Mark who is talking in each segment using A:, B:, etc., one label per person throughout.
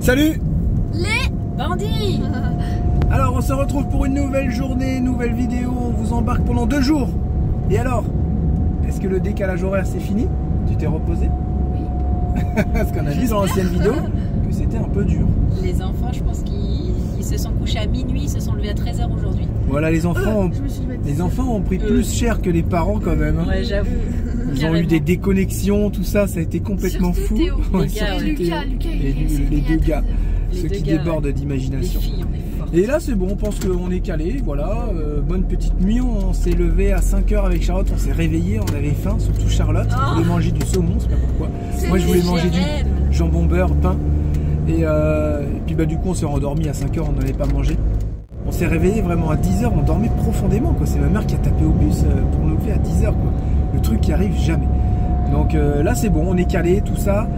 A: Salut
B: les bandits.
A: Alors on se retrouve pour une nouvelle journée, nouvelle vidéo, on vous embarque pendant 2 jours. Et alors, est-ce que le décalage horaire c'est fini? Tu t'es reposé?
B: Oui.
A: Parce qu'on a vu dans l'ancienne vidéo que c'était un peu dur.
B: Les enfants, je pense qu'ils se sont couchés à minuit, ils se sont levés à 13 h aujourd'hui.
A: Voilà, les enfants ont pris plus cher que les parents quand même.
B: Ouais, j'avoue.
A: Ils ont eu des déconnexions, tout ça, ça a été complètement
C: surtout
A: fou.
C: Théo.
A: Ouais,
C: Lucas,
A: les deux gars, ceux qui débordent
B: Les
A: d'imagination.
B: filles, on est fortes.
A: Et là c'est bon, on pense qu'on est calé, voilà, bonne petite nuit, on s'est levé à 5 h avec Charlotte, on s'est réveillé, on avait faim, surtout Charlotte, on voulait manger du saumon, je sais pas pourquoi. Moi je voulais manger du jambon beurre, pain, et puis bah du coup on s'est rendormi à 5 h, on n'allait pas manger. On s'est réveillé vraiment à 10 h, on dormait profondément, quoi. C'est ma mère qui a tapé au bus pour nous lever à 10 h, quoi. Le truc qui arrive jamais. Donc là c'est bon, on est calé, tout ça.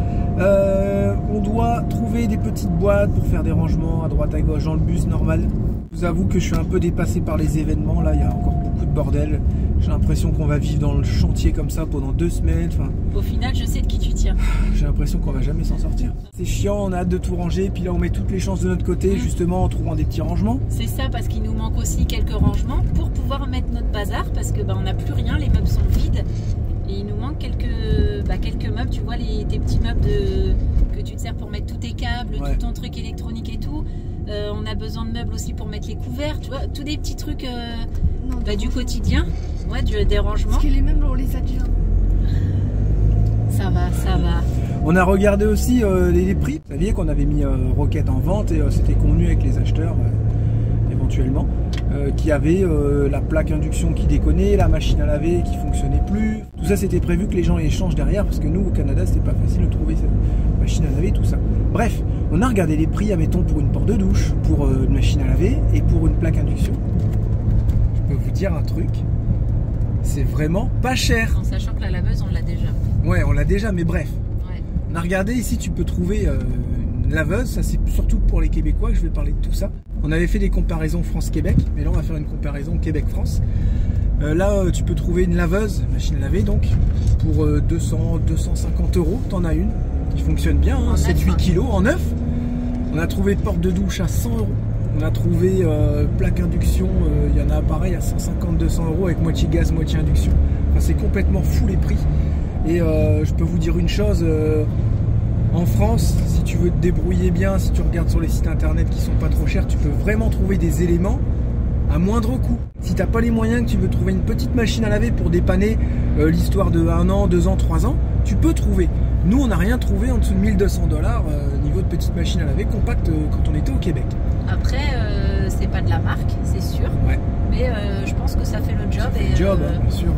A: On doit trouver des petites boîtes pour faire des rangements à droite à gauche dans le bus normal. Je vous avoue que je suis un peu dépassé par les événements, là il y a encore beaucoup de bordel. J'ai l'impression qu'on va vivre dans le chantier comme ça pendant 2 semaines. Enfin,
B: au final, je sais de qui tu tiens.
A: j'ai l'impression qu'on va jamais s'en sortir. C'est chiant, on a hâte de tout ranger, puis là on met toutes les chances de notre côté, justement en trouvant des petits rangements.
B: C'est ça, parce qu'il nous manque aussi quelques rangements pour pouvoir mettre notre bazar, parce que on n'a plus rien, les meubles sont vides. Et il nous manque quelques meubles, tu vois, tes petits meubles que tu te sers pour mettre tous tes câbles, tout ton truc électronique et tout. On a besoin de meubles aussi pour mettre les couverts, tu vois, tous des petits trucs du quotidien, des rangements.
C: Parce que les meubles, on les a déjà.
B: Ça va.
A: On a regardé aussi les prix. Vous saviez qu'on avait mis Rocket en vente et c'était convenu avec les acheteurs éventuellement. Qui avait la plaque induction qui déconnait, la machine à laver qui fonctionnait plus. Tout ça c'était prévu que les gens échangent derrière parce que nous au Canada c'était pas facile de trouver cette machine à laver, tout ça. Bref, on a regardé les prix, admettons pour une porte de douche, pour une machine à laver et pour une plaque induction. Je peux vous dire un truc, c'est vraiment pas cher.
B: En sachant que la laveuse on l'a déjà.
A: Ouais, on l'a déjà, mais bref.
B: Ouais.
A: On a regardé ici, tu peux trouver une laveuse, ça c'est surtout pour les Québécois que je vais parler de tout ça. On avait fait des comparaisons France-Québec, mais là on va faire une comparaison Québec-France. Là tu peux trouver une laveuse, machine à laver donc, pour 200-250 €, t'en as une, qui fonctionne bien, hein, 7-8 kg en neuf. On a trouvé porte de douche à 100 €. On a trouvé plaque induction, il y en a pareil à 150-200 € avec moitié gaz, moitié induction. Enfin, c'est complètement fou les prix. Et je peux vous dire une chose, en France, si tu veux te débrouiller bien, si tu regardes sur les sites internet qui sont pas trop chers, tu peux vraiment trouver des éléments à moindre coût. Si t'as pas les moyens, que tu veux trouver une petite machine à laver pour dépanner l'histoire de 1 an, 2 ans, 3 ans, tu peux trouver. Nous, on n'a rien trouvé en dessous de 1200 $ niveau de petite machine à laver compacte quand on était au Québec.
B: Après, c'est pas de la marque, c'est sûr.
A: Ouais.
B: Mais je pense que ça fait le job.
A: Bien sûr.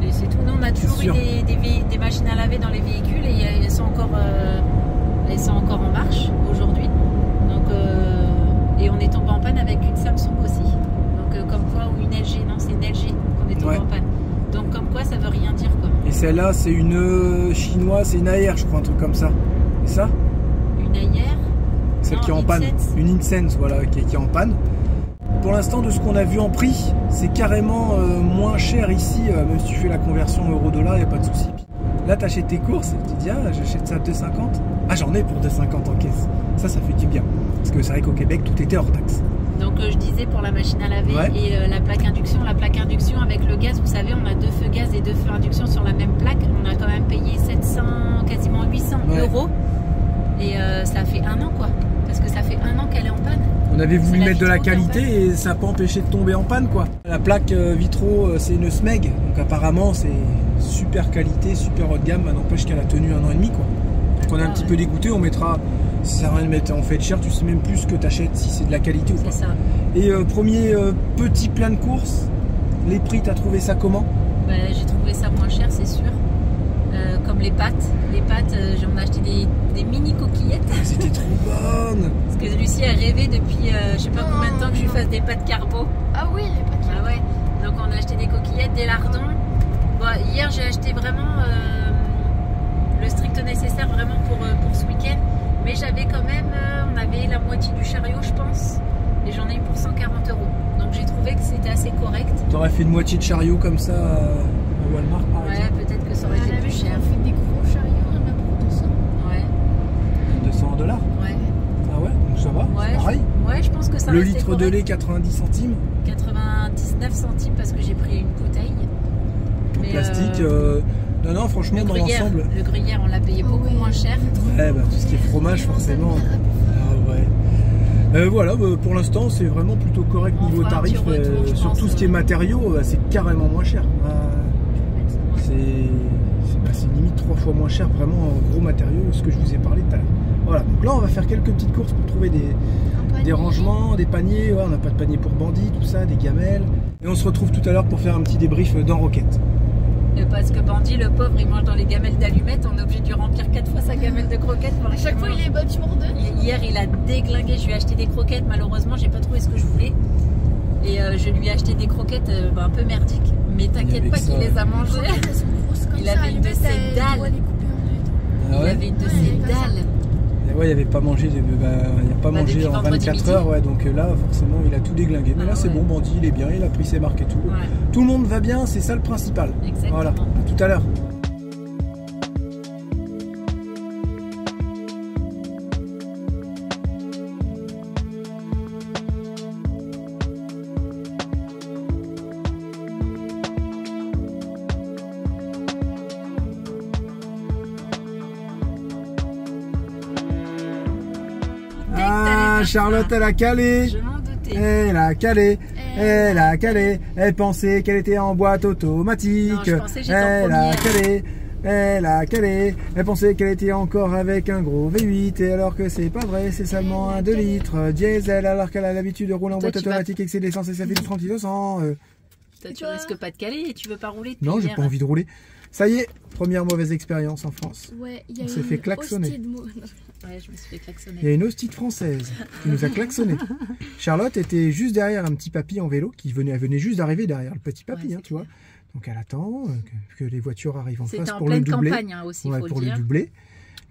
B: Et c'est tout. Nous, on a toujours eu des machines à laver dans les véhicules et elles sont encore en marche aujourd'hui. Donc, et on est tombé en panne avec une Samsung aussi. Donc, comme quoi, ou une LG. Non, c'est une LG qu'on est tombé en panne. Donc, comme quoi, ça veut rien dire, quoi.
A: Et celle-là, c'est une chinoise, c'est une AR, je crois, un truc comme ça. C'est ça?
B: Une AR?
A: Celle qui est en panne. Une Insense, voilà, qui est en panne. Pour l'instant, de ce qu'on a vu en prix, c'est carrément moins cher ici, même si tu fais la conversion euro-dollar, il n'y a pas de souci. Là, tu achètes tes courses et tu te dis, ah, j'achète ça à 2,50. Ah, j'en ai pour 2,50 en caisse. Ça fait du bien. Parce que c'est vrai qu'au Québec, tout était hors taxe.
B: Donc, je disais pour la machine à laver et la plaque induction. La plaque induction avec le gaz, vous savez, on a 2 feux gaz et 2 feux induction sur la même plaque. On a quand même payé 700, quasiment 800 €. Et ça fait 1 an, quoi. Parce que ça fait 1 an qu'elle est en panne.
A: On avait voulu mettre de la qualité et ça n'a pas empêché de tomber en panne, quoi. La plaque vitro, c'est une SMEG, donc apparemment c'est super qualité, super haut de gamme, n'empêche qu'elle a tenu 1 an et demi, quoi. Donc on est un petit peu dégoûté, on mettra, ça sert à rien de mettre en fait cher, tu sais même plus ce que tu achètes, si c'est de la qualité ou pas.
B: C'est ça.
A: Et premier petit plein de courses, les prix, t'as trouvé ça comment?
B: J'ai trouvé ça moins cher, c'est sûr. Comme les pâtes. Les pâtes, on a acheté des mini coquillettes.
A: C'était trop bonne.
B: Parce que Lucie a rêvé depuis je sais pas combien de temps que je lui fasse des pâtes carbo.
C: Ah oui, les pâtes carbo.
B: Ah ouais. Donc on a acheté des coquillettes, des lardons. Bon, hier j'ai acheté vraiment le strict nécessaire vraiment pour ce week-end. Mais j'avais quand même, on avait la moitié du chariot je pense. Et j'en ai eu pour 140 €. Donc j'ai trouvé que c'était assez correct.
A: T'aurais fait une moitié de chariot comme ça à Walmart par exemple?
B: Ouais, peut-être que ça aurait été plus cher.
C: On fait des gros chariots, on a pour 200.
B: Ouais.
A: 200 $?
B: Ouais. ça
A: Le
B: restait
A: litre de
B: correct.
A: lait 90 centimes.
B: 99 centimes parce que j'ai pris une bouteille. Mais,
A: Plastique. Non, franchement, dans l'ensemble.
B: le gruyère, on l'a payé beaucoup moins cher.
A: Ouais, bah, tout ce qui est fromage, forcément. Ah ouais. Voilà, pour l'instant, c'est vraiment plutôt correct
B: On
A: niveau
B: fera un
A: tarif.
B: petit retour, je
A: Sur
B: pense,
A: tout ce qui est matériaux, c'est carrément moins cher. C'est limite 3 fois moins cher, vraiment en gros matériaux, ce que je vous ai parlé tout à l'heure. Voilà, donc là, on va faire quelques petites courses pour trouver des rangements, des paniers. Ouais, on n'a pas de panier pour bandits, tout ça, des gamelles. Et on se retrouve tout à l'heure pour faire un petit débrief dans Roquette.
B: Parce que Bandit, le pauvre, il mange dans les gamelles d'allumettes. On est obligé de lui remplir 4 fois sa gamelle de croquettes. Pour
C: À chaque fois, il est battu pour deux.
B: Hier, il a déglingué. Je lui ai acheté des croquettes. Malheureusement, j'ai pas trouvé ce que je voulais. Et je lui ai acheté des croquettes un peu merdiques. Mais t'inquiète pas qu'il les a mangées. Il avait une de ses dalles.
A: Ah
B: Il
A: ouais,
B: avait une de ses dalles.
A: Et ouais, il n'avait pas mangé, mangé
B: depuis
A: en
B: vendredi
A: 24
B: midi.
A: heures, ouais, donc là, forcément, il a tout déglingué. Mais
B: Ah
A: là, c'est
B: ouais.
A: bon, Bandit, il est bien, il a pris ses marques et tout.
B: Ouais.
A: Tout le monde va bien, c'est ça le principal.
B: Exactement.
A: Voilà, à tout à l'heure. Ah, Charlotte, elle a calé.
B: Je m'en doutais.
A: Elle a calé. Elle a calé. Elle pensait qu'elle était en boîte automatique.
B: Non, je pensais que j'étais en
A: Elle a
B: première.
A: calé. Elle a calé. Elle pensait qu'elle était encore avec un gros V8. Et alors que c'est pas vrai, c'est seulement un 2 litres diesel. Alors qu'elle a l'habitude de rouler en
B: Toi,
A: boîte
B: tu vas-
A: automatique et que c'est l'essence et ça fait du 30 200.
B: Toi, tu risques pas de caler et tu veux pas rouler depuis
A: Non, j'ai
B: hier.
A: pas envie de rouler. Ça y est, première mauvaise expérience en France.
C: Ouais, il y a
A: On s'est
C: une
A: fait klaxonner.
C: hostie de mots.
B: Ouais, je me suis fait klaxonner.
A: Il y a une hostite française qui nous a klaxonné. Charlotte était juste derrière un petit papy en vélo elle venait juste d'arriver derrière le petit papy,
B: Ouais,
A: hein,
B: c'est
A: tu vois. Donc elle attend que les voitures arrivent en
B: C'était
A: face
B: en
A: pour le
B: pleine
A: doubler.
B: campagne hein, aussi,
A: Ouais,
B: faut
A: pour
B: le
A: le
B: dire.
A: doubler.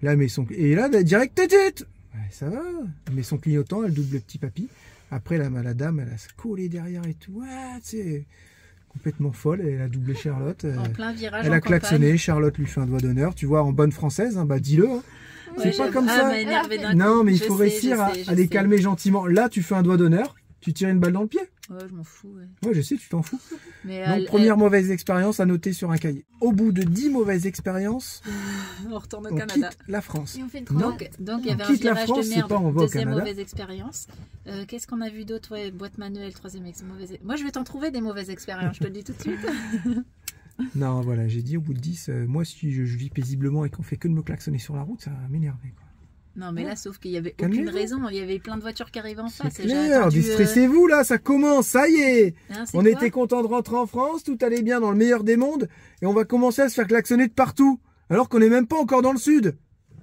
A: Là, et là, direct, tête. Ouais, ça va. Elle met son clignotant, elle double le petit papy. Après, la dame, elle a se collé derrière et tout. Ouais, c'est complètement folle. Elle a doublé Charlotte.
B: En plein virage
A: Elle
B: en
A: a klaxonné.
B: campagne.
A: Charlotte lui fait un doigt d'honneur. Tu vois, en bonne française, hein, bah dis-le. Hein.
B: Ouais,
A: C'est pas
B: j'avoue.
A: comme
B: Ah,
A: ça.
B: m'a énervé d'un
A: Non,
B: coup.
A: mais il
B: Je
A: faut
B: sais,
A: réussir
B: je sais,
A: à les
B: sais.
A: calmer gentiment. Là, tu fais un doigt d'honneur, tu tires une balle dans le pied.
B: Ouais, je m'en fous. Ouais.
A: Ouais, je sais, tu t'en fous.
B: Mais
A: Donc, première mauvaise expérience à noter sur un cahier. Au bout de 10 mauvaises expériences,
B: on retourne au
A: on
B: Canada.
A: quitte la France.
C: Et on fait une
B: Donc il y
A: On
B: avait un
A: quitte la
B: virage
A: France,
B: de
A: c'est
B: merde.
A: pas on va au
B: Deuxième
A: Canada.
B: mauvaise expérience. Qu'est-ce qu'on a vu d'autre? Ouais, boîte manuelle, troisième mauvaise. Moi, je vais t'en trouver des mauvaises expériences. Je te le dis tout de suite.
A: Non, voilà, j'ai dit au bout de 10, moi, si je vis paisiblement et qu'on fait que de me klaxonner sur la route, ça va m'énerver, quoi.
B: Non, mais là, sauf qu'il y avait
A: Calmez-vous.
B: aucune raison. Il y avait plein de voitures qui arrivaient en
A: C'est
B: face. et j'ai
A: clair,
B: attendu,
A: déstressez-vous, là, ça commence, ça y est.
B: hein, c'est
A: On
B: quoi
A: était content de rentrer en France, tout allait bien dans le meilleur des mondes, et on va commencer à se faire klaxonner de partout, alors qu'on n'est même pas encore dans le sud.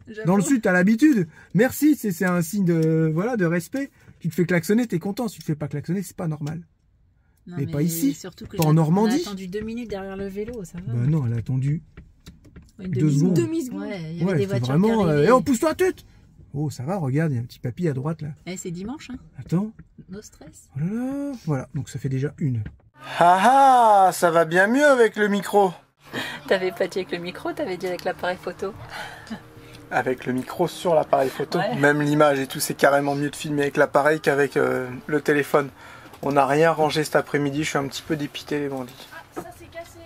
B: J'avoue.
A: Dans le sud, t'as l'habitude. Merci, c'est un signe de, voilà, de respect. Tu te fais klaxonner, t'es content. Si tu te fais pas klaxonner, c'est pas normal.
B: Non,
A: mais pas ici,
B: surtout que
A: pas en
B: on
A: Normandie.
B: a attendu 2 minutes derrière le vélo, ça va.
A: Bah non, elle a attendu.
B: Une
A: 2 secondes.
C: demi-seconde.
B: Ouais, il y avait
A: Ouais,
B: des
A: c'est
B: voitures
A: vraiment.
B: qui arrivaient.
A: Oh, pousse-toi, tête. Oh, ça va, regarde, il y a un petit papy à droite là.
B: Eh, c'est dimanche, hein.
A: Attends.
B: No stress.
A: Oh là là. Voilà, donc ça fait déjà une. Ah ah, ça va bien mieux avec le micro.
B: T'avais pas dit avec le micro, t'avais dit avec l'appareil photo.
A: Avec le micro sur l'appareil photo.
B: Ouais.
A: Même l'image et tout, c'est carrément mieux de filmer avec l'appareil qu'avec le téléphone. On n'a rien rangé cet après-midi, je suis un petit peu dépité les bandits.
C: Ah, ça c'est cassé.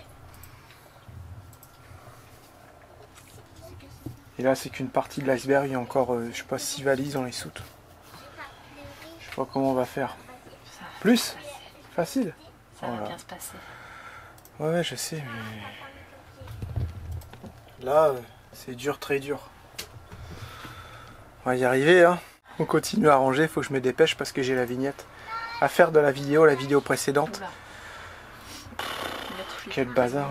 A: Et là, c'est qu'une partie de l'iceberg. Il y a encore, je sais pas, 6 valises dans les soutes. Je sais pas comment on va faire. Plus facile.
B: Ça va
A: Voilà.
B: bien se passer.
A: Ouais, je sais, mais là, c'est dur, très dur. On va y arriver, hein. On continue à ranger. Faut que je me dépêche parce que j'ai la vignette à faire de la vidéo précédente.
B: Oula.
A: Quel bazar.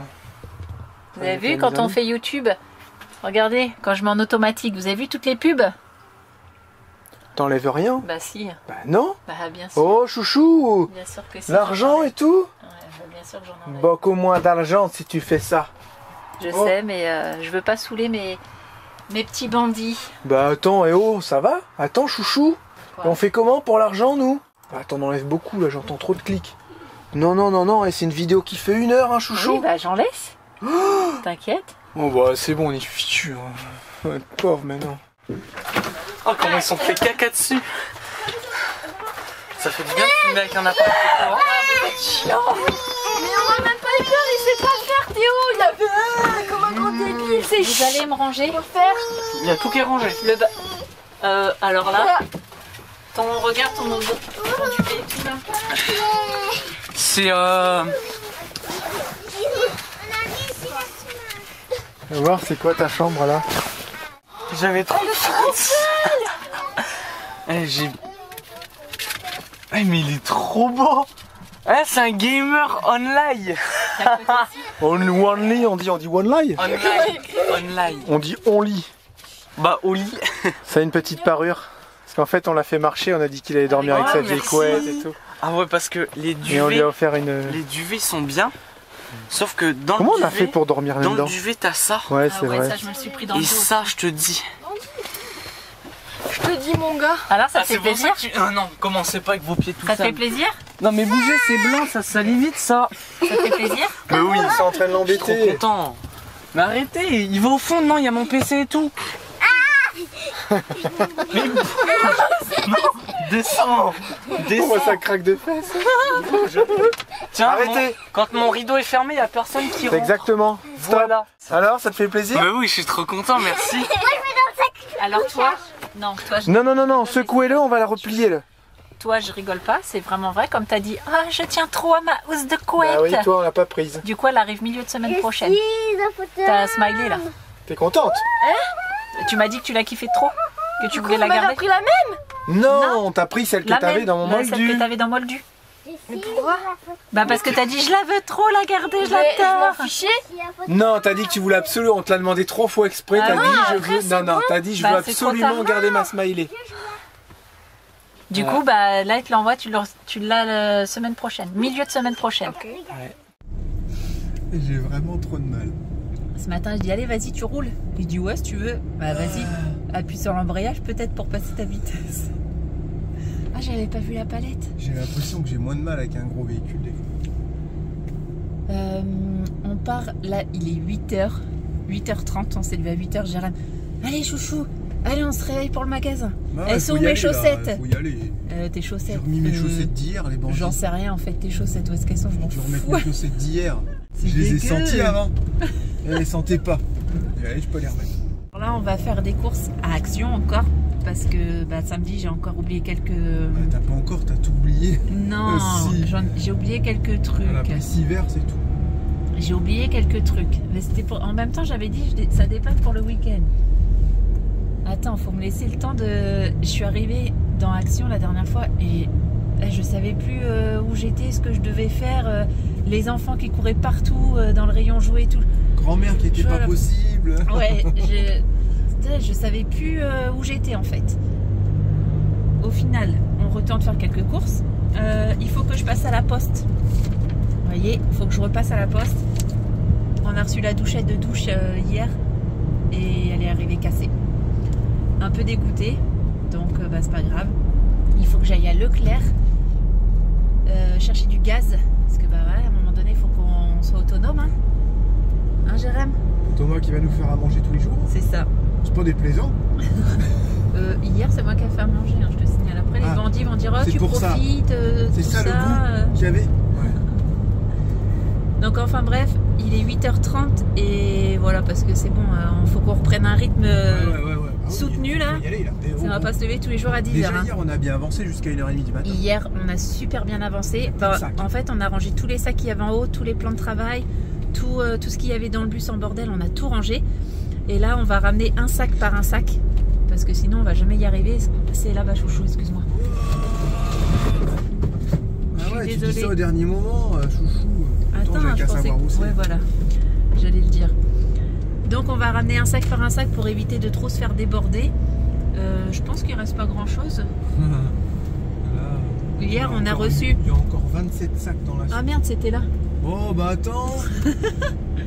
B: Vous avez vu quand on fait YouTube? Regardez, quand je mets en automatique, vous avez vu toutes les pubs?
A: T'enlèves rien?
B: Bah si,
A: Bah non.
B: bah bien sûr.
A: Oh chouchou,
B: Bien sûr que si.
A: l'argent et tout.
B: Ouais, bah, bien sûr que j'en enlève.
A: Beaucoup moins d'argent si tu fais ça.
B: Je
A: Oh.
B: sais, mais je veux pas saouler mes petits bandits.
A: Bah attends, et oh, ça va? Attends chouchou.
B: Quoi.
A: On fait comment pour l'argent nous? Bah t'en enlèves beaucoup là, j'entends trop de clics. Non, non, non, non, et c'est une vidéo qui fait 1 heure, hein chouchou.
B: Oui, bah j'en laisse. T'inquiète.
A: Oh bah c'est bon, on est fichu. Hein. Ouais, pauvre maintenant. Oh comment ils sont fait caca dessus.
D: Ça fait du bien de filmer avec un appareil photo. Hein.
C: Chiant. Mais on va même pas le faire, il sait pas faire Théo. Il a fait comme un grand débile, c'est
B: Vous allez me ranger.
C: Faut faire.
D: Il y a tout qui est rangé.
B: Alors là, regarde ton duvet et tout là.
D: C'est
A: On va voir c'est quoi ta chambre là.
D: J'avais trop de chance. Mais il est trop beau. C'est un gamer online.
A: Only, on dit only.
D: Online.
A: On dit only.
D: Bah au lit.
A: Ça a une petite parure. Parce qu'en fait on l'a fait marcher, on a dit qu'il allait dormir avec sa vieille
D: merci.
A: couette et tout.
D: Ah ouais, parce que les
A: Et on lui a
D: duvets,
A: offert une...
D: les duvets sont bien. Sauf que dans
A: Comment
D: le
A: on a
D: duvet,
A: fait pour dormir
D: dans
A: là-dedans?
D: le duvet t'as ça.
A: Ouais,
B: Ah
A: c'est
B: ouais,
A: vrai.
B: ça je me le suis pris dans le
D: Et
B: dos.
D: ça, je te dis.
C: Je te dis mon gars.
B: Alors ça te fait
D: c'est pour
B: plaisir?
D: ça que tu... non, commencez pas avec vos pieds tout
B: Ça te fait
D: sales.
B: plaisir?
D: Non mais bougez, c'est blanc, ça salit vite ça.
B: Ça te fait plaisir?
A: Mais oui, ils sont en train de
D: Je suis trop
A: l'embêter.
D: content. Mais arrêtez, il va au fond, non, il y a mon PC et tout. Mais... non, descends.
A: Pourquoi ça craque de fesses?
D: Tiens,
A: Arrêtez.
D: quand mon rideau est fermé, il n'y a personne qui rentre.
A: Exactement. Stop.
D: Voilà.
A: Alors, ça te fait plaisir?
D: Bah oui, je suis trop content, merci.
B: Alors toi? Non, toi je...
A: Non, secouez-le, on va la replier là.
B: Toi, je rigole pas, c'est vraiment vrai. Comme t'as dit, ah, je tiens trop à ma housse de couette.
A: Bah oui, toi on l'a pas prise.
B: Du coup, elle arrive milieu de semaine prochaine. T'as un smiley là.
A: T'es contente?
B: Tu m'as dit que tu l'as kiffé trop, que tu voulais la
C: On a
B: garder.
C: pris la même.
A: Non, t'as pris celle que
B: La
A: t'avais
B: même,
A: dans mon
B: celle
A: moldu.
B: que t'avais dans Moldu.
C: Mais pourquoi?
B: Bah parce que t'as dit je la veux trop la garder, je
C: Mais je m'en
B: l'adore.
C: fichais.
A: Non, t'as dit que tu voulais absolument, on te l'a demandé 3 fois exprès,
B: Ah
A: t'as
B: ouais,
A: dit je
C: après,
A: veux...
C: c'est
A: Non, t'as dit je
B: Bah,
A: veux
B: c'est trop
A: absolument
B: tard.
A: garder ma smiley.
B: Du coup, bah là, il te l'envoie, tu l'as la semaine prochaine, milieu de semaine prochaine.
A: J'ai vraiment trop de mal.
B: Ce matin, je dis allez, vas-y, tu roules. Il dit ouais, si tu veux. Bah vas-y, appuie sur l'embrayage peut-être pour passer ta vitesse. Ah, j'avais pas vu la palette.
A: J'ai l'impression que j'ai moins de mal avec un gros véhicule des fois.
B: On part, là, il est 8h. 8h30, on s'est levé à 8h, Jérém. Allez, chouchou, allez, on se réveille pour le magasin. Elles sont où mes chaussettes?
A: Faut y aller.
B: Tes
A: J'ai
B: chaussettes.
A: remis mes chaussettes d'hier, les bandits.
B: J'en sais rien en fait, tes chaussettes, où est-ce qu'elles sont? Je m'en
A: Je vais remettre
B: fous.
A: mes chaussettes d'hier.
B: C'est
A: Je les ai
B: dégueu.
A: senties avant. Je les sentais pas. Et allez, je peux les remettre.
B: Là, on va faire des courses à Action encore. Parce que bah, samedi, j'ai encore oublié quelques...
A: Bah, t'as pas encore, t'as tout oublié.
B: Non,
A: Si.
B: j'ai oublié quelques trucs.
A: On a pris 6 verres, c'est tout.
B: J'ai oublié quelques trucs. Mais c'était pour... En même temps, j'avais dit, ça dépanne pour le week-end. Attends, faut me laisser le temps de... Je suis arrivée dans Action la dernière fois et là, je savais plus où j'étais, ce que je devais faire. Les enfants qui couraient partout dans le rayon jouets et tout.
A: Grand-mère qui était
B: Voilà.
A: pas possible.
B: Ouais, je savais plus où j'étais en fait. Au final, on retourne faire quelques courses. Il faut que je passe à la poste. Vous voyez, il faut que je repasse à la poste. On a reçu la douchette de douche hier et elle est arrivée cassée. Un peu dégoûtée, donc bah, c'est pas grave. Il faut que j'aille à Leclerc chercher du gaz. Parce que bah ouais, à un moment donné, il faut qu'on soit autonome. Hein, Jérém?
A: Thomas qui va nous faire à manger tous les jours.
B: C'est ça.
A: C'est pas déplaisant.
B: Hier, c'est moi qui ai fait à manger, hein, je te signale. Après, les
A: Ah,
B: bandits vont dire oh,
A: c'est
B: tu
A: pour ça.
B: profites,
A: C'est
B: tout
A: ça le goût qu'il y avait. Ouais.
B: Donc, enfin bref, il est 8h30 et voilà, parce que c'est bon, il faut qu'on reprenne un rythme
A: Ouais.
B: soutenu
A: Il
B: là.
A: faut y aller, là.
B: Ça va pas se lever tous les jours à 10h.
A: Déjà hier, on a bien avancé jusqu'à 1h30 du matin.
B: Hier, on a super bien avancé. Bah,
A: sacs.
B: en fait, on a rangé tous les sacs qu'il y avait en haut, tous les plans de travail, tout ce qu'il y avait dans le bus en bordel, on a tout rangé. Et là, on va ramener un sac par un sac. Parce que sinon on va jamais y arriver. C'est là-bas, chouchou, excuse-moi.
A: Ah ouais, tu dis
B: désolée.
A: ça au dernier moment, chouchou.
B: Attends,
A: j'ai
B: je
A: qu'à
B: pensais
A: savoir où c'est.
B: ouais, voilà, j'allais le dire. Donc on va ramener un sac par un sac pour éviter de trop se faire déborder. Je pense qu'il reste pas grand-chose. Hier, on a reçu...
A: Il y a encore 27 sacs dans la
B: Ah
A: soupe.
B: merde, c'était là.
A: Oh bah attends.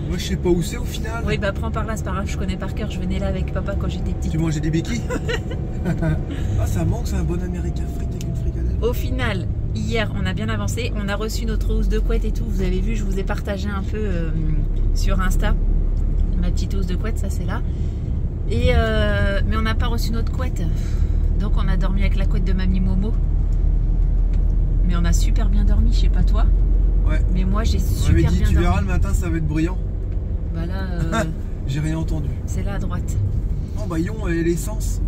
A: Moi je sais pas où c'est au final.
B: Oui, bah prends par là, c'est pas grave, je connais par cœur. Je venais là avec papa quand j'étais petite.
A: Tu mangeais des béquilles. Ah ça manque, c'est un bon américain frites avec une fricadelle.
B: Au final, hier, on a bien avancé. On a reçu notre housse de couette et tout. Vous avez vu, je vous ai partagé un peu sur Insta. Ma petite housse de couette, ça c'est là. Et mais on n'a pas reçu notre couette. Donc on a dormi avec la couette de Mamie Momo. Mais on a super bien dormi, je sais pas toi.
A: Ouais.
B: Mais moi j'ai
A: On
B: super
A: m'avait
B: bien
A: dit,
B: dormi.
A: tu verras le matin, ça va être brillant.
B: Bah là,
A: J'ai rien entendu.
B: c'est là à droite.
A: Oh bah Yon, l'essence.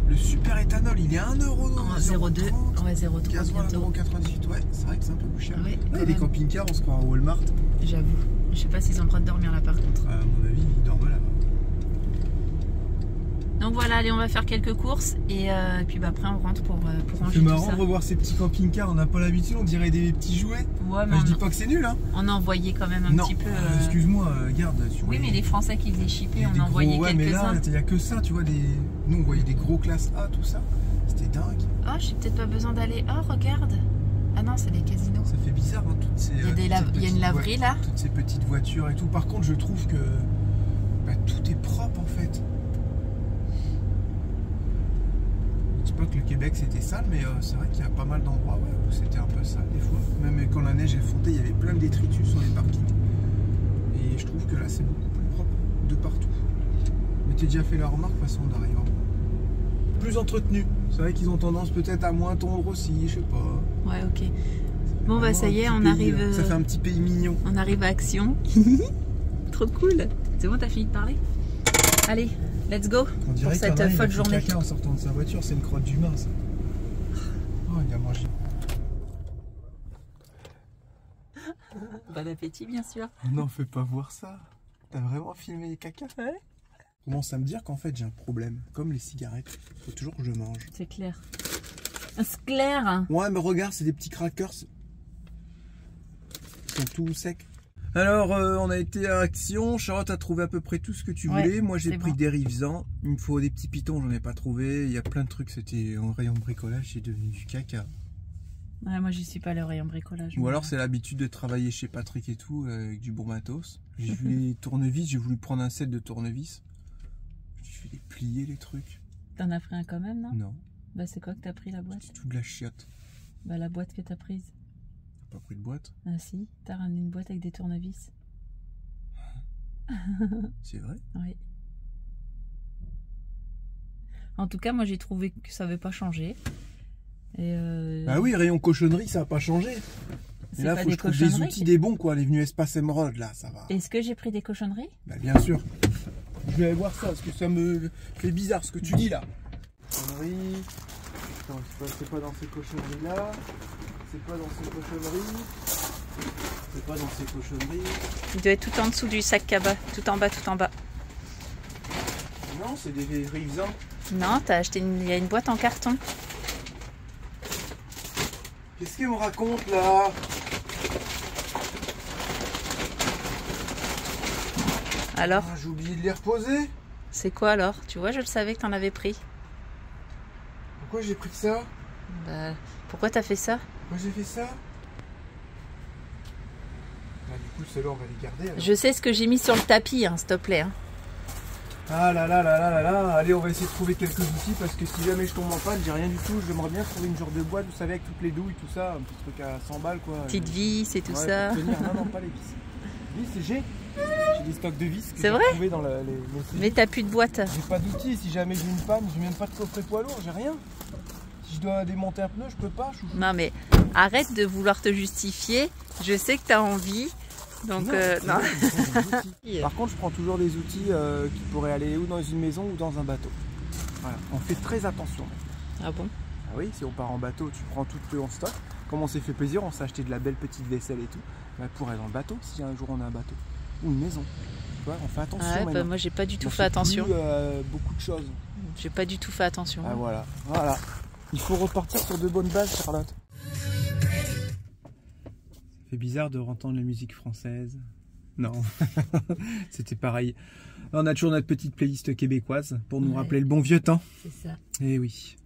A: Le super éthanol, il est à 1 euro.
B: En 0,2. Ouais, 0,3
A: gasoil
B: bientôt.
A: 1,98 €. Ouais, c'est vrai que c'est un peu plus cher.
B: Ouais,
A: Il y a
B: quand
A: des
B: même.
A: camping-cars, on se croit à Walmart.
B: J'avoue. Je sais pas s'ils ont le droit de dormir là par contre.
A: À mon avis, ils dorment là-bas.
B: Donc voilà, allez, on va faire quelques courses et puis bah, après on rentre pour ranger
A: C'est
B: tout
A: marrant
B: ça.
A: de revoir ces petits camping-cars, on n'a pas l'habitude, on dirait des petits jouets.
B: Ouais, mais
A: Je dis pas que c'est nul, hein.
B: on a envoyé quand même un
A: Non,
B: petit peu.
A: excuse-moi, garde.
B: Oui, mais les Français qui faisaient
A: il
B: shipper,
A: y a
B: on
A: des
B: a envoyé
A: gros, ouais, mais là,
B: quelques-uns.
A: il n'y a que ça, tu vois. Nous, on voyait des gros classes A, tout ça. C'était dingue.
B: Oh, j'ai peut-être pas besoin d'aller. Oh, regarde. Ah non, c'est des casinos.
A: Ça fait bizarre, hein, toutes ces.
B: Il y a,
A: toutes ces
B: il y a une
A: petites
B: laverie là.
A: toutes ces petites voitures et tout. Par contre, je trouve que bah, tout est propre en fait. Je dis pas que le Québec c'était sale, mais c'est vrai qu'il y a pas mal d'endroits où c'était un peu sale des fois. Même quand la neige est fondée, il y avait plein de détritus sur les parkings. Et je trouve que là c'est beaucoup plus propre de partout. Mais t'as déjà fait la remarque, de toute façon, d'arriver. Plus entretenu. C'est vrai qu'ils ont tendance peut-être à moins tondre aussi, je sais pas.
B: Ouais, ok. Bon, bah
A: Vraiment
B: ça y est,
A: un
B: on
A: petit
B: arrive.
A: pays, ça fait un petit pays mignon.
B: On arrive à Action. Trop cool. C'est bon, t'as fini de parler? Allez, let's go
A: On
B: pour
A: dirait
B: cette
A: qu'il y en a un, il a
B: folle
A: fait
B: journée.
A: caca en sortant de sa voiture, c'est une crotte d'humain ça. Oh, il a mangé.
B: Bon appétit, bien sûr.
A: Non, fais pas voir ça. T'as vraiment filmé les caca?
B: Ouais.
A: Commence à me dire qu'en fait j'ai un problème. Comme les cigarettes, faut toujours que je mange.
B: C'est clair. C'est clair.
A: Ouais, mais regarde, c'est des petits crackers. Ils sont tout secs. Alors, on a été à Action. Charlotte a trouvé à peu près tout ce que tu
B: Ouais,
A: voulais. Moi, j'ai
B: c'est
A: pris
B: bon.
A: des rivesans. Il me faut des petits pitons, j'en ai pas trouvé. Il y a plein de trucs. C'était en rayon bricolage, c'est devenu du caca.
B: Ouais, moi j'y suis pas le rayon bricolage.
A: Ou
B: mais-
A: alors, c'est l'habitude de travailler chez Patrick et tout, avec du bon matos. J'ai vu les tournevis, j'ai voulu prendre un set de tournevis. Je vais les plier, les trucs.
B: T'en as pris un quand même, non?
A: Non,
B: Bah c'est quoi que t'as pris la boîte?
A: c'est tout de la chiotte.
B: Bah la boîte que t'as prise.
A: T'as pas pris de boîte?
B: Ah si, t'as ramené une boîte avec des tournevis.
A: C'est vrai?
B: Oui. En tout cas, moi j'ai trouvé que ça avait pas changé. Et
A: Bah oui, rayon cochonnerie, ça a pas changé.
B: c'est
A: Et là,
B: pas
A: faut que
B: des
A: je trouve des
B: cochonneries.
A: outils des bons, quoi. Les venus Espace Émeraude, là, ça va.
B: Est-ce que j'ai pris des cochonneries?
A: Bah bien sûr. Je vais aller voir ça, parce que ça me fait bizarre ce que tu dis là. Cochonnerie. Attends, c'est pas dans ces cochonneries-là. C'est pas dans ces cochonneries. C'est pas dans ces cochonneries.
B: Il doit être tout en dessous du sac cabas, tout en bas, tout en bas.
A: Non, c'est des rivesans.
B: Non, t'as acheté il y a une boîte en carton.
A: Qu'est-ce qu'il me raconte là?
B: Alors,
A: Ah, j'ai oublié de les reposer.
B: c'est quoi alors? Tu vois, je le savais que t'en avais pris.
A: Pourquoi j'ai pris ça?
B: Bah, pourquoi t'as fait ça?
A: Pourquoi j'ai fait ça? Bah, du coup, ceux-là, on va les garder. alors.
B: Je sais ce que j'ai mis sur le tapis, hein, s'il te plaît. Hein.
A: Ah là là là là là là. Allez, on va essayer de trouver quelques outils parce que si jamais je tombe en panne, j'ai rien du tout. J'aimerais bien trouver une genre de boîte, vous savez, avec toutes les douilles, tout ça, un petit truc à 100 balles quoi.
B: Petite vis et tout
A: Ouais,
B: ça.
A: pour tenir. Non, non, pas les vis. Vis, c'est j'ai des stocks de vis que
B: C'est
A: j'ai
B: vrai
A: trouvés dans les
B: Mais t'as plus de boîte.
A: J'ai pas d'outils, si jamais j'ai une panne, j'ai même pas de coffret poids lourd, j'ai rien. Si je dois démonter un pneu, je peux pas, chouchou.
B: Non mais arrête de vouloir te justifier. Je sais que t'as envie. Donc
A: c'est
B: non.
A: vrai, je prends des outils. Par contre, je prends toujours des outils qui pourraient aller ou dans une maison ou dans un bateau. Voilà, on fait très attention.
B: Ah bon?
A: Ah oui, si on part en bateau, tu prends tout en stock. Comme on s'est fait plaisir, on s'est acheté de la belle petite vaisselle et tout. Bah, pour aller dans le bateau, si un jour on a un bateau. Ou une maison. Tu vois, on fait attention
B: Ah ouais, bah,
A: maintenant.
B: moi j'ai pas du tout
A: On
B: fait attention.
A: plus, beaucoup de choses.
B: J'ai pas du tout fait attention.
A: Ah voilà, voilà. Il faut repartir sur de bonnes bases, Charlotte. Ça fait bizarre de entendre la musique française. Non, c'était pareil. On a toujours notre petite playlist québécoise pour nous
B: Ouais.
A: rappeler le bon vieux temps.
B: C'est ça.
A: Eh oui.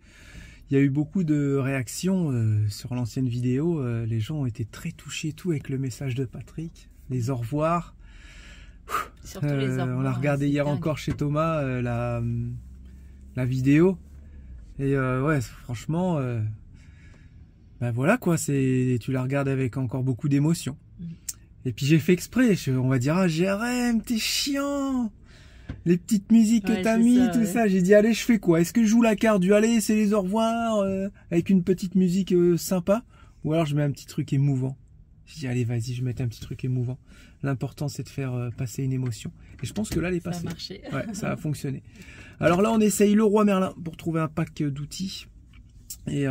A: Il y a eu beaucoup de réactions sur l'ancienne vidéo. Les gens ont été très touchés tout avec le message de Patrick. Les au revoir.
B: Surtout les
A: On
B: arbres,
A: l'a regardé
B: c'est
A: hier
B: dingue.
A: encore chez Thomas, la vidéo. Et ouais, franchement, ben voilà quoi, tu la regardes avec encore beaucoup d'émotion. Et puis j'ai fait exprès, on va dire, ah Jérém, t'es chiant. Les petites musiques
B: Ouais,
A: que t'as
B: c'est
A: mis,
B: ça,
A: tout
B: ouais.
A: ça. J'ai dit, allez, je fais quoi? Est-ce que je joue la carte du allez, c'est les au revoir, avec une petite musique sympa? Ou alors je mets un petit truc émouvant. Je dis allez vas-y, je mets un petit truc émouvant. L'important c'est de faire passer une émotion. Et je pense que là elle est passée.
B: Ça a marché.
A: Ouais, ça a fonctionné. Alors là on essaye le Roi Merlin pour trouver un pack d'outils. Et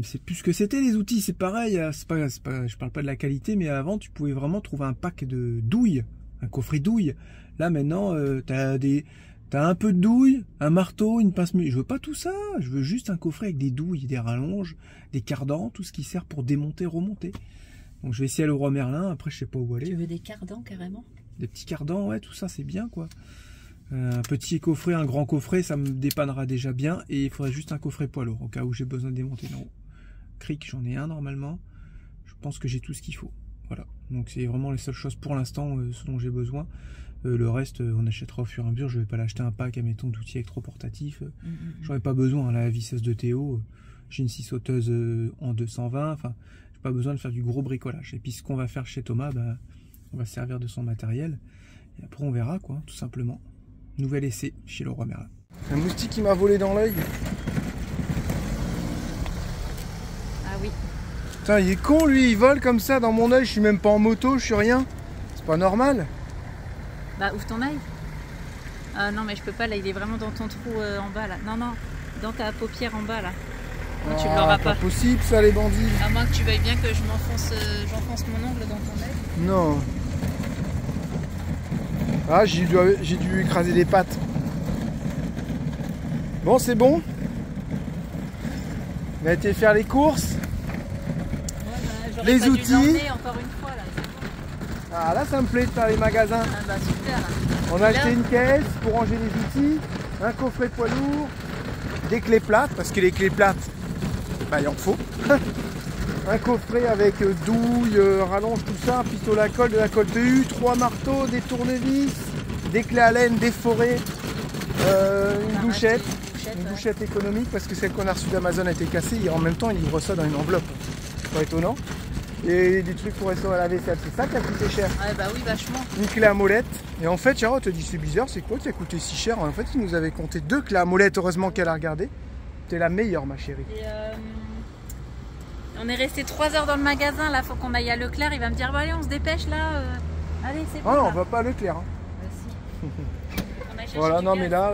A: c'est plus ce que c'était les outils, c'est pareil. Je parle pas de la qualité, mais avant tu pouvais vraiment trouver un pack de douilles, un coffret douilles. Là maintenant t'as un peu de douilles, un marteau, une pince. Je veux pas tout ça. Je veux juste un coffret avec des douilles, des rallonges, des cardans, tout ce qui sert pour démonter, remonter. Donc je vais essayer le Roi Merlin. Après je sais pas où aller.
B: Tu veux des cardans carrément?
A: Des petits cardans, ouais, tout ça c'est bien quoi. Un petit coffret, un grand coffret, ça me dépannera déjà bien. Et il faudrait juste un coffret poids lourd au cas où j'ai besoin de démonter. Non, cric, j'en ai un normalement. Je pense que j'ai tout ce qu'il faut. Voilà. Donc c'est vraiment les seules choses pour l'instant ce dont j'ai besoin. Le reste, on achètera au fur et à mesure. Je vais pas l'acheter un pack, admettons, d'outils électroportatifs. J'en ai pas besoin. La visseuse de Théo, j'ai une scie sauteuse en 220. Enfin, j'ai pas besoin de faire du gros bricolage. Et puis ce qu'on va faire chez Thomas, bah, on va se servir de son matériel. Et après on verra quoi, tout simplement. Nouvel essai chez le Roi Merlin. Un moustique qui m'a volé dans l'œil.
B: Ah oui.
A: Putain, il est con lui, il vole comme ça dans mon œil. Je suis même pas en moto, je suis rien. C'est pas normal.
B: Bah ouvre ton œil. Ah non mais je peux pas là, il est vraiment dans ton trou en bas là. Non, dans ta paupière en bas là. Non, tu ne l'auras pas.
A: Pas possible ça les bandits.
B: À moins que tu veuilles bien que je j'enfonce mon ongle dans ton œil.
A: Non. Ah, j'ai dû écraser des pattes. Bon, c'est bon. On a été faire les courses.
B: Ouais,
A: les outils.
B: Encore une fois, là.
A: Ah, là, ça me plaît de faire les magasins.
B: Ah bah super là.
A: On a acheté une caisse pour ranger les outils, un coffret poids lourd, des clés plates, parce que les clés plates, bah, il en faut. Un coffret avec douille, rallonge, tout ça, un pistolet à colle, de la colle PU, 3 marteaux, des tournevis, des clés à laine, des forêts, une douchette. Une douchette économique parce que celle qu'on a reçue d'Amazon a été cassée et en même temps il livre ça dans une enveloppe. C'est pas étonnant. Et des trucs pour restaurer la vaisselle, c'est ça qui a coûté cher.
B: Ouais bah oui vachement.
A: Une clé à molette. Et en fait Charlotte te dit c'est bizarre, c'est quoi qui a coûté si cher? En fait il nous avait compté 2 clés à molette, heureusement qu'elle a regardé. T'es la meilleure ma chérie. Et
B: on est resté 3 heures dans le magasin, là faut qu'on aille à Leclerc, il va me dire bah, allez on se dépêche là. Allez c'est bon.
A: Ah non
B: là.
A: on va pas à Leclerc. Hein.
B: Bah, si.
A: Voilà non mais là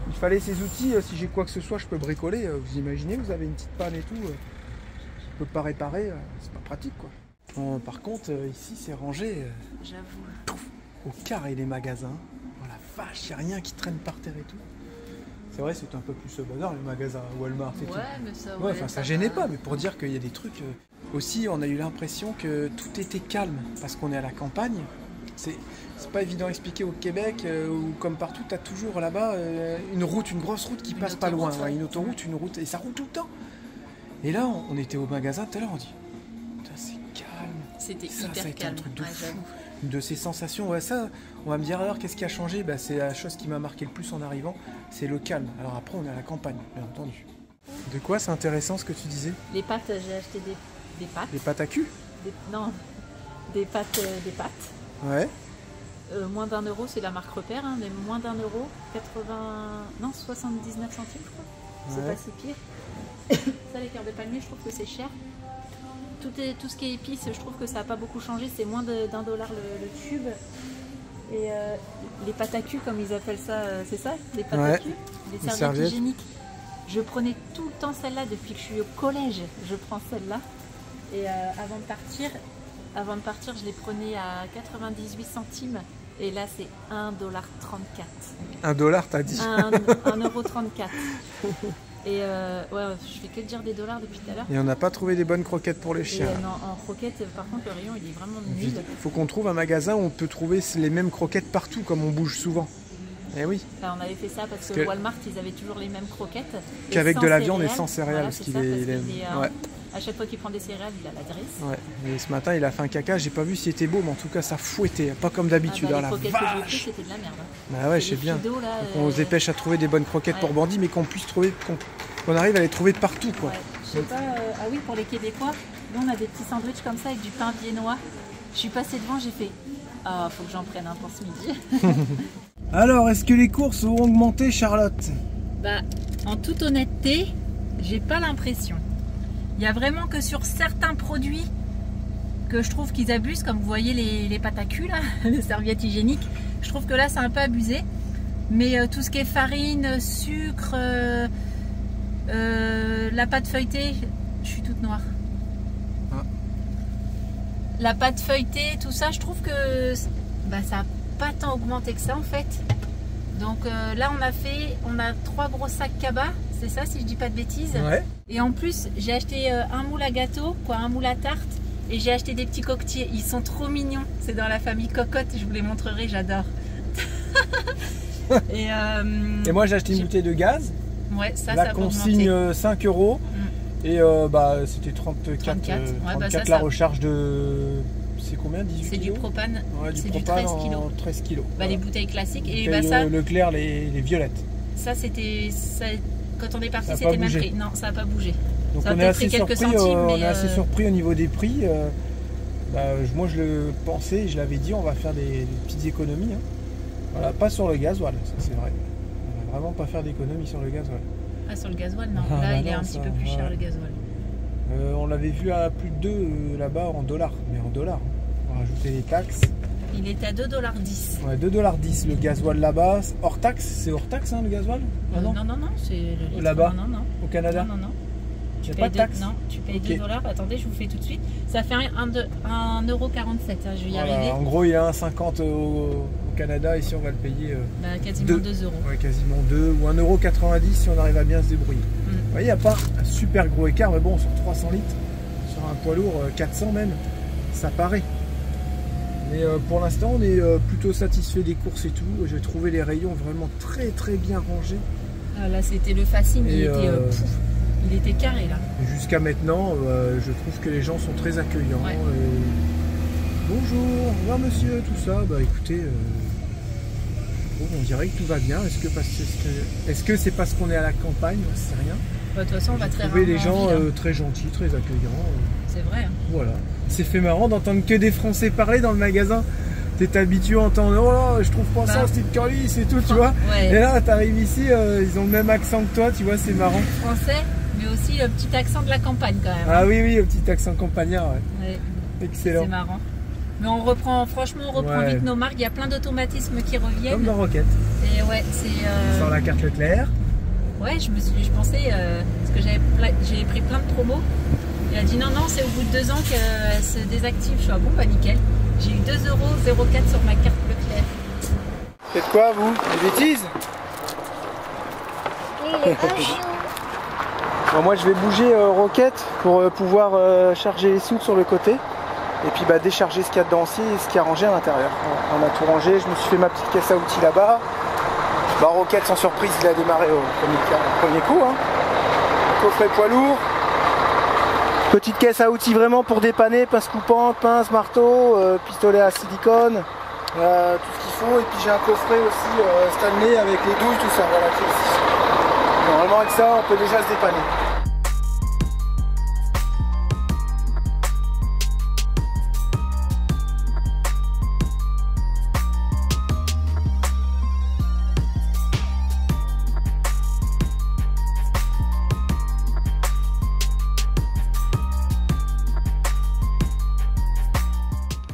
A: il fallait ces outils, si j'ai quoi que ce soit je peux bricoler. Vous imaginez, vous avez une petite panne et tout. Je peux pas réparer, c'est pas pratique quoi. Bon, par contre ici c'est rangé.
B: J'avoue.
A: Au carré les magasins. Oh la vache, y a rien qui traîne par terre et tout. C'est vrai, c'est un peu plus bazar les magasins Walmart et tout.
B: Ouais, mais ça.
A: Ouais, enfin ça gênait pas, mais pour dire qu'il y a des trucs. Aussi, on a eu l'impression que tout était calme parce qu'on est à la campagne. C'est pas évident à expliquer au Québec où comme partout, t'as toujours là-bas une route, une grosse route qui passe pas loin. Ouais, une autoroute, une route, et ça roule tout le temps. Et là, on était au magasin tout à l'heure, on dit putain, c'est calme.
B: C'était
A: ça
B: hyper
A: a été
B: calme.
A: un truc de
B: Ouais,
A: fou. De ces sensations, ouais, ça, on va me dire alors qu'est-ce qui a changé, bah, c'est la chose qui m'a marqué le plus en arrivant, c'est le calme. Alors après on est à la campagne, bien entendu. De quoi c'est intéressant ce que tu disais?
B: Les pâtes, j'ai acheté des pâtes.
A: Les pâtes à cul?
B: Non, des pâtes.
A: Ouais.
B: Moins d'1 euro, c'est la marque Repère, hein, mais moins d'1 euro, 79 centimes je crois. C'est
A: Ouais.
B: pas si pire. Ça les cœurs de palmier, je trouve que c'est cher. Tout ce qui est épices, je trouve que ça n'a pas beaucoup changé, c'est moins d'1 $, le tube. Et les pâtes à cul, comme ils appellent ça, c'est ça? Les pâtes
A: Ouais.
B: à cul? Les serviettes hygiéniques. Je prenais tout le temps celle-là depuis que je suis au collège. Je prends celle-là. Et avant de partir, je les prenais à 98 centimes. Et là, c'est 1,34 $.
A: 1 $, t'as dit?
B: 1,34 €. Et ouais, je fais que dire des dollars depuis tout à l'heure.
A: Et on n'a pas trouvé des bonnes croquettes pour les chiens.
B: Non, en croquettes, par contre, le rayon, il est vraiment nul.
A: Il faut qu'on trouve un magasin où on peut trouver les mêmes croquettes partout, comme on bouge souvent. Eh oui.
B: Enfin, on avait fait ça parce que Walmart, ils avaient toujours les mêmes croquettes.
A: Qu'avec de la viande et
B: céréales.
A: sans céréales.
B: Voilà,
A: parce qu'il
B: ça,
A: est... Ouais.
B: À chaque fois qu'il prend des céréales, il a la graisse.
A: Ouais. Et ce matin, il a fait un caca. J'ai pas vu si c'était beau, mais en tout cas, ça fouettait. Pas comme d'habitude.
B: Les
A: La
B: croquettes que j'ai pris,
A: vache.
B: c'était de la merde.
A: Bah ouais, je sais bien.
B: Fido, là,
A: On se dépêche à trouver des bonnes croquettes pour bandits, mais qu'on puisse trouver, qu'on arrive à les trouver partout, quoi.
B: Ouais. Je sais pas. Ah oui, pour les Québécois, nous on a des petits sandwichs comme ça avec du pain viennois. Je suis passée devant, j'ai fait. Ah, faut que j'en prenne un pour ce midi.
A: Alors, est-ce que les courses ont augmenté, Charlotte?
B: Bah, en toute honnêteté, j'ai pas l'impression. Il y a vraiment que sur certains produits que je trouve qu'ils abusent, comme vous voyez les pâtes à cul, là, les serviettes hygiéniques. Je trouve que là c'est un peu abusé. Mais tout ce qui est farine, sucre, la pâte feuilletée, je suis toute noire.
A: Ah.
B: La pâte feuilletée, tout ça, je trouve que bah, ça n'a pas tant augmenté que ça en fait. Donc là on a 3 gros sacs cabas, c'est ça si je dis pas de bêtises.
A: Ouais.
B: Et en plus j'ai acheté un moule à gâteau, un moule à tarte. Et j'ai acheté des petits coquetiers, ils sont trop mignons. C'est dans la famille Cocotte, je vous les montrerai, j'adore. Et
A: moi j'ai acheté une bouteille de gaz.
B: Ouais, ça
A: la
B: a
A: consigne
B: augmenté.
A: 5 €. Et bah, c'était 34
B: Ouais, bah, ça,
A: la recharge de... C'est combien, 18
B: C'est du
A: kilos?
B: propane,
A: Ouais,
B: c'est du
A: propane
B: 13 kilos.
A: en 13 kilos.
B: Bah,
A: Voilà.
B: les bouteilles classiques. Et
A: Bouteille,
B: bah, ça,
A: Leclerc, les violettes.
B: ça c'était... Quand on est parti,
A: Ça a
B: c'était
A: pas
B: même
A: bougé.
B: prix. Non, ça n'a pas bougé.
A: Donc
B: Ça a
A: on est
B: peut-être
A: assez
B: pris quelques
A: surpris,
B: centimes,
A: on
B: mais,
A: est assez surpris au niveau des prix. Bah, moi je le pensais, je l'avais dit, on va faire des petites économies. Hein. Voilà, pas sur le gasoil, ça c'est vrai. On va vraiment pas faire d'économies sur le gasoil.
B: Ah, sur le gasoil, non.
A: Ah,
B: Là,
A: bah
B: il est
A: non,
B: un petit
A: ça,
B: peu plus cher
A: ouais.
B: le gasoil.
A: On l'avait vu à plus de 2 là-bas en dollars, mais en dollars. On va rajouter les taxes.
B: Il était à 2,10 $.
A: Ouais, 2,10 $ le gasoil là-bas, hors taxe. C'est hors taxe hein, le gasoil? Ah, non,
B: non, c'est le litre.
A: Là-bas,
B: Non, non, non.
A: au Canada.
B: Non, non, non.
A: Il
B: Tu
A: n'y a pas
B: payes
A: de taxe?
B: Non, tu payes
A: Ok.
B: 2 $. Attendez, je vous fais tout de suite. Ça fait 1,47 €. Hein, je vais y
A: Voilà,
B: arriver.
A: en gros, il y a 1,50 € au Canada. Ici, on va le payer
B: Bah, quasiment 2 €.
A: ouais, quasiment 2 ou 1,90 € si on arrive à bien se débrouiller.
B: Mm.
A: Vous voyez, il n'y a pas un super gros écart, mais bon, sur 300 litres, sur un poids lourd, 400 même, ça paraît. Mais pour l'instant, on est plutôt satisfait des courses et tout. J'ai trouvé les rayons vraiment très très bien rangés.
B: Ah, là, c'était le facile.
A: Et,
B: Il était carré là.
A: Jusqu'à maintenant, je trouve que les gens sont très accueillants.
B: Ouais.
A: Bonjour, au revoir monsieur, tout ça. Bah écoutez, bon, on dirait que tout va bien. Est-ce que c'est parce qu'on est à la campagne? C'est rien.
B: Bah, de toute façon, on va
A: J'ai
B: très
A: trouvé
B: rarement
A: les gens
B: en ville, hein.
A: très gentils, très accueillants.
B: C'est vrai. Hein.
A: Voilà. C'est fait marrant d'entendre que des Français parler dans le magasin. T'es habitué à entendre oh là, je trouve pas ça,
B: Bah.
A: c'est curly, c'est tout, tu vois.
B: Ouais.
A: Et là, t'arrives ici, ils ont le même accent que toi, tu vois, c'est marrant.
B: Français, mais aussi le petit accent de la campagne quand même.
A: Ah oui, oui, le petit accent campagnard, ouais.
B: Ouais,
A: Excellent.
B: c'est marrant. Mais on reprend, franchement, on reprend
A: Ouais.
B: vite nos marques. Il y a plein d'automatismes qui
A: Comme
B: reviennent.
A: dans Rocket.
B: Et ouais, c'est.
A: Sans la carte Leclerc.
B: Ouais, je pensais, parce que j'ai pris plein de promos. Il a dit non, c'est au bout de 2 ans qu'elle se désactive. Je suis bon, bah nickel. J'ai eu 2,04 € sur ma carte Leclerc.
A: Faites quoi, vous? Des bêtises? Bon, moi, je vais bouger Rocket pour pouvoir charger les soutes sur le côté. Et puis bah, décharger ce qu'il y a dedans aussi et ce qui est rangé à l'intérieur. On a tout rangé, je me suis fait ma petite caisse à outils là-bas. Bah, Rocket, sans surprise, il a démarré au premier coup. Hein. Coffret poids lourd. Petite caisse à outils vraiment pour dépanner, pince coupante, pince, marteau, pistolet à silicone, tout ce qu'il faut. Et puis j'ai un coffret aussi Stanley avec les douilles, tout ça. Voilà, qui est ici. Normalement avec ça, on peut déjà se dépanner.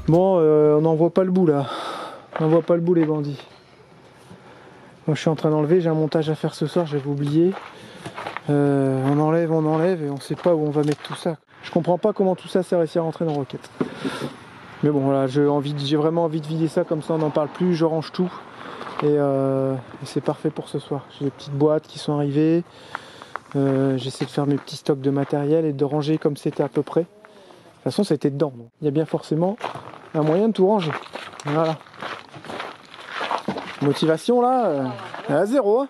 A: Bon, on n'en voit pas le bout là. On n'en voit pas le bout les bandits. Moi je suis en train d'enlever, j'ai un montage à faire ce soir, j'avais oublié. On enlève et on sait pas où on va mettre tout ça. Je comprends pas comment tout ça s'est réussi à rentrer dans Rocket. Mais bon voilà, j'ai vraiment envie de vider ça, comme ça on n'en parle plus, je range tout. Et c'est parfait pour ce soir. J'ai des petites boîtes qui sont arrivées. J'essaie de faire mes petits stocks de matériel et de ranger comme c'était à peu près. De toute façon c'était dedans, donc il y a bien forcément un moyen de tout ranger. Voilà. Motivation là, à 0.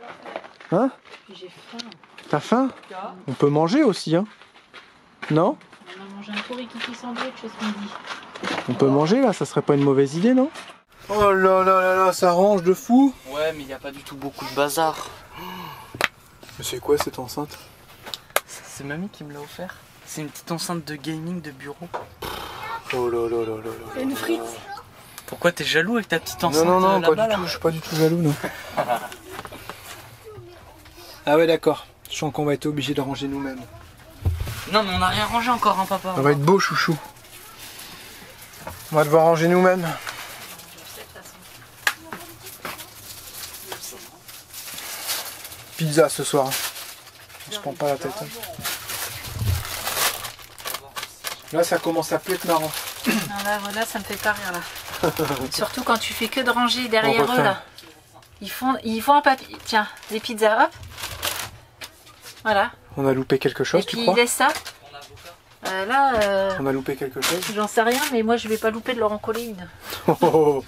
A: Hein?
B: J'ai faim.
A: T'as faim? On peut manger aussi, hein? Non?
B: On a mangé un pourri qui sandwich ce midi.
A: On peut manger là, ça serait pas une mauvaise idée, non? Oh là là là là, ça range de fou!
D: Ouais, mais il n'y a pas du tout beaucoup de bazar.
A: Mais c'est quoi cette enceinte?
D: C'est mamie qui me l'a offert. C'est une petite enceinte de gaming de bureau.
A: Oh là là là là là.
B: C'est une frite.
D: Pourquoi t'es jaloux avec ta petite enceinte
A: Non, pas
D: là-bas
A: du
D: là
A: tout, je suis pas du tout jaloux, non. Ah ouais, d'accord. Je sens qu'on va être obligé de ranger nous-mêmes.
D: Non, mais on n'a rien rangé encore, hein, papa.
A: Ça va être beau, chouchou. On va devoir ranger nous-mêmes. Pizza ce soir. On se prend pas la tête. Hein. Là, ça commence à plus être marrant.
B: Non, là, ça me fait pas rire là. Surtout quand tu fais que de ranger derrière eux là. Ils font un papier. Tiens, des pizzas, hop. Voilà.
A: On a loupé quelque chose,
B: et puis
A: tu crois?
B: ils laissent ça. Là,
A: On a loupé quelque chose.
B: j'en sais rien, mais moi je vais pas louper de leur en coller une.
A: Oh.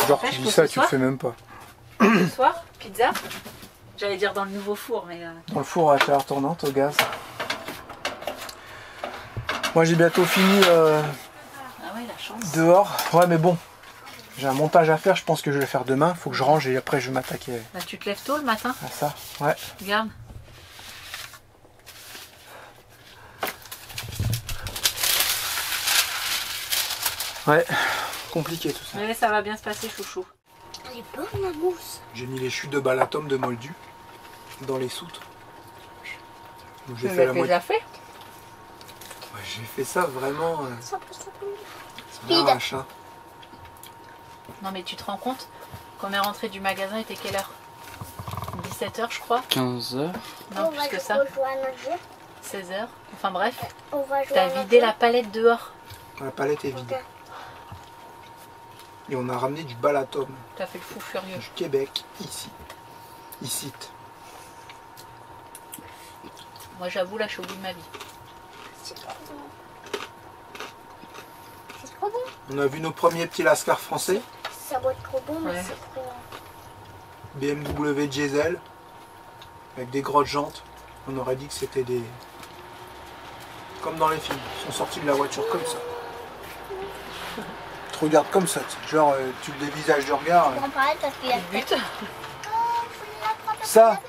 A: Genre,
B: Après,
A: tu
B: je
A: dis
B: pose
A: ça,
B: ce
A: tu le
B: soir.
A: fais même pas.
B: Ce soir, pizza. J'allais dire dans le nouveau four, mais.
A: Dans le four à chaleur tournante au gaz. Moi j'ai bientôt fini
B: Ah ouais, la chance.
A: dehors. Ouais, mais bon, j'ai un montage à faire, je pense que je vais le faire demain. Faut que je range et après je vais m'attaquer
B: Là, tu te lèves tôt le matin.
A: à ça. Ouais.
B: Regarde.
A: Ouais, compliqué tout ça.
B: Mais ça va bien se passer, chouchou.
C: Elle est bonne la mousse.
A: J'ai mis les chutes de Balatom de Moldu dans les soutes. Donc, j'ai
B: Tu
A: fait la
B: l'as
A: moitié.
B: déjà fait?
A: Ouais, j'ai fait ça vraiment.
C: Ça peut s'appeler.
A: Ça m'arrache, hein.
B: Non, mais tu te rends compte qu'on est rentré du magasin, il était quelle heure? 17h, je crois.
D: 15h.
B: Non,
C: On
B: plus
C: va
B: que ça.
C: jouer à notre jeu.
B: 16h. Enfin bref,
C: On va jouer
B: t'as
C: à notre
B: vidé
C: jeu.
B: la palette dehors.
A: La palette est vide.
C: Ok.
A: Et on a ramené du Balatom
B: T'as fait le fou furieux.
A: du Québec ici. Ici.
B: Moi, j'avoue, là, je suis au bout de ma vie.
C: C'est trop bon. C'est trop bon.
A: On a vu nos premiers petits lascars français.
C: Ça doit être trop bon, mais
B: Ouais.
C: c'est trop bon.
A: BMW diesel. Avec des grosses jantes. On aurait dit que c'était des... Comme dans les films. Ils sont sortis de la voiture comme ça. Tu te regardes comme ça. Tu sais. Genre, tu le dévisages du regard.
C: On en parle parce qu'il y a
B: Le but,
A: Ça,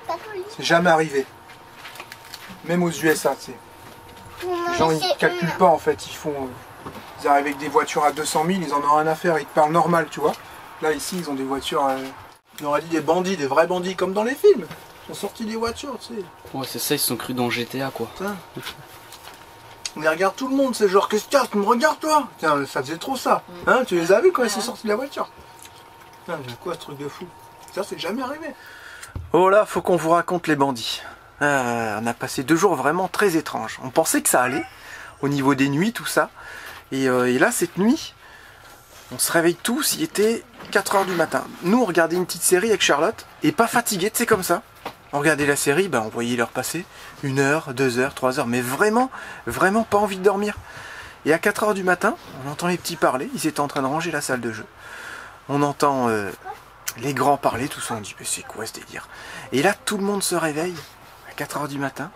A: c'est jamais arrivé. Même aux USA, tu sais. Les gens, ils calculent pas en fait. Ils font... ils arrivent avec des voitures à 200 000, ils en ont rien à faire. Ils te parlent normal, tu vois. Là, ici, ils ont des voitures... on aurait dit des bandits, des vrais bandits, comme dans les films. Ils ont sorti des voitures, tu sais.
D: Ouais, c'est ça, ils se sont crus dans GTA, quoi.
A: Putain. On les regarde tout le monde, c'est genre, qu'est-ce qu'il y a? Tu me regardes, toi? Tiens, ça faisait trop ça. Hein, tu les as vus quand ils sont sortis de la voiture? Putain, mais quoi ce truc de fou? Ça, c'est jamais arrivé. Oh là, faut qu'on vous raconte les bandits. On a passé 2 jours vraiment très étranges. On pensait que ça allait, au niveau des nuits, tout ça. Et là, cette nuit, on se réveille tous, il était 4 h du matin. Nous, on regardait une petite série avec Charlotte, et pas fatigué, tu sais, comme ça. On regardait la série, ben, on voyait l'heure passer, 1 heure, 2 heures, 3 heures, mais vraiment, vraiment pas envie de dormir. Et à 4 h du matin, on entend les petits parler, ils étaient en train de ranger la salle de jeu. On entend les grands parler, tout ça, on dit, mais c'est quoi ce délire? Et là, tout le monde se réveille, à 4 h du matin.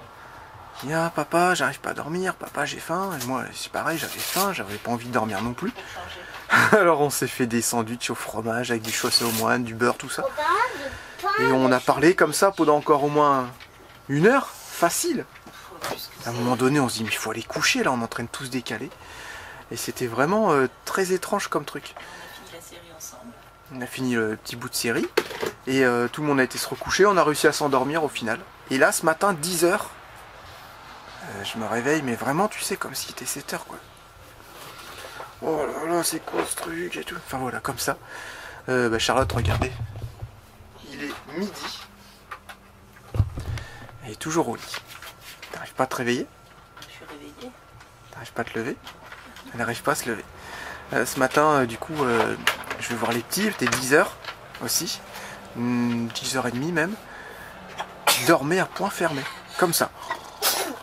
A: Il dit, ah papa, j'arrive pas à dormir, papa j'ai faim. Et moi, c'est pareil, j'avais faim, j'avais pas envie de dormir non plus. Alors on s'est fait des sandwichs au fromage avec du chaussé aux moines, du beurre, tout ça. Et on a parlé comme ça pendant encore au moins 1 heure, facile. À un moment donné, on se dit, mais il faut aller coucher, là, on est en train de tous décaler. Et c'était vraiment très étrange comme truc.
B: la série ensemble.
A: On a fini le petit bout de série, et tout le monde a été se recoucher, on a réussi à s'endormir au final. Et là, ce matin, 10 h, je me réveille, mais vraiment, tu sais, comme s'il était 7 h, quoi. Oh là là, c'est quoi ce truc et tout. Enfin voilà, comme ça. Charlotte, regardez. Il est midi. Elle est toujours au lit. T'arrives pas à te réveiller?
B: Je suis réveillée.
A: T'arrives pas à te lever? Elle n'arrive pas à se lever. Ce matin, du coup, je vais voir les petits. Il était 10 h aussi. 10h30 même. Ils dormaient à point fermé. Comme ça.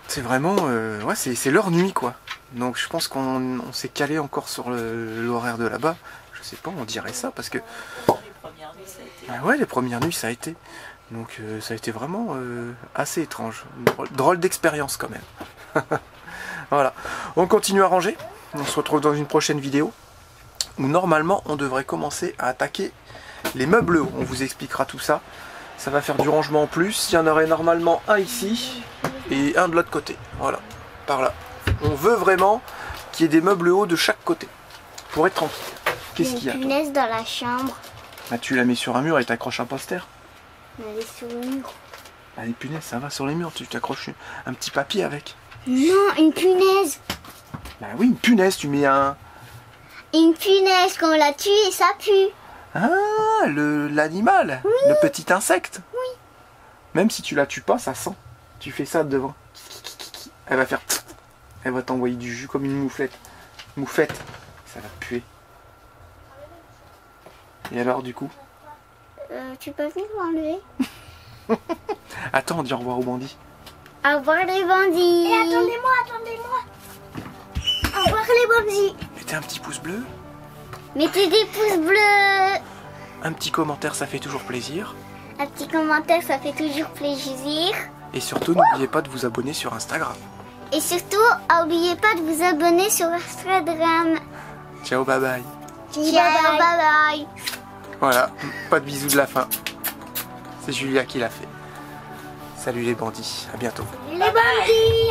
A: C'est vraiment... ouais, c'est leur nuit, quoi. Donc je pense qu'on s'est calé encore sur l'horaire de là-bas. Je sais pas, on dirait ça parce que...
B: Les premières nuits, ça a été.
A: Ah ouais, les premières nuits, ça a été. Donc ça a été vraiment assez étrange. Drôle d'expérience quand même. Voilà. On continue à ranger. On se retrouve dans une prochaine vidéo où normalement on devrait commencer à attaquer les meubles hauts. On vous expliquera tout ça. Ça va faire du rangement en plus. Il y en aurait normalement un ici et un de l'autre côté. Voilà, par là. On veut vraiment qu'il y ait des meubles hauts de chaque côté pour être tranquille. Qu'est-ce qu'il y a,
C: Une
A: toi?
C: punaise dans la chambre.
A: Ah, tu la mets sur un mur et t'accroches un poster.
C: Elle est sur le mur.
E: Ah, les punaises, ça va sur les murs, tu t'accroches un petit papier avec.
C: Non, une punaise.
E: Bah oui, une punaise, tu mets un...
C: Une punaise, quand on la tue et ça pue.
E: Ah, l'animal, le petit insecte.
C: Oui.
E: Même si tu la tues pas, ça sent. Tu fais ça devant. Elle va faire... Elle va t'envoyer du jus comme une mouflette. Moufette. Ça va puer. Et alors, du coup?
C: Tu peux venir m'enlever?
E: Attends, on dit au revoir aux bandits.
C: Au revoir les bandits. Et attendez-moi. Au revoir les bandits.
E: Mettez un petit pouce bleu.
C: Mettez des pouces bleus.
E: Un petit commentaire, ça fait toujours plaisir.
C: Un petit commentaire, ça fait toujours plaisir.
E: Et surtout, n'oubliez pas de vous abonner sur Instagram.
C: Et surtout, n'oubliez pas de vous abonner sur Instagram.
E: Ciao, bye bye.
C: Ciao, bye bye.
E: Voilà, pas de bisous de la fin. C'est Julia qui l'a fait. Salut les bandits, à bientôt.
C: Les bandits.